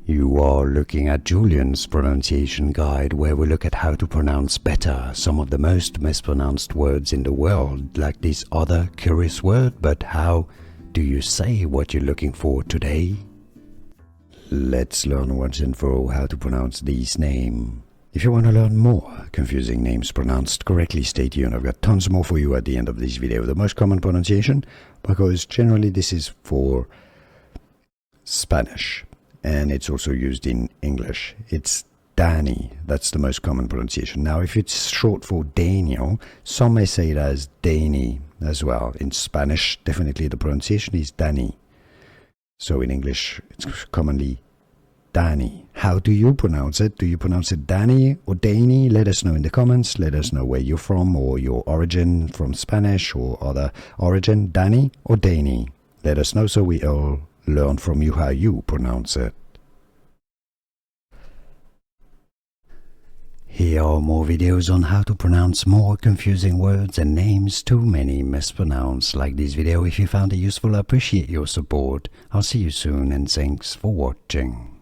You are looking at Julian's pronunciation guide, where we look at how to pronounce better some of the most mispronounced words in the world, like this other curious word. But how do you say what you're looking for today? Let's learn once and for all how to pronounce these names. If you want to learn more confusing names pronounced correctly, stay tuned. I've got tons more for you at the end of this video. The most common pronunciation, because generally this is for Spanish and it's also used in English. It's Dani. That's the most common pronunciation. Now, if it's short for Daniel, some may say it as Dani as well. In Spanish, definitely the pronunciation is Dani. So in English, it's commonly Dani. How do you pronounce it? Do you pronounce it Dani or Dani? Let us know in the comments. Let us know where you're from or your origin, from Spanish or other origin. Dani or Dani? Let us know so we all learn from you how you pronounce it. Here are more videos on how to pronounce more confusing words and names too many mispronounced. Like this video if you found it useful. I appreciate your support. I'll see you soon and thanks for watching.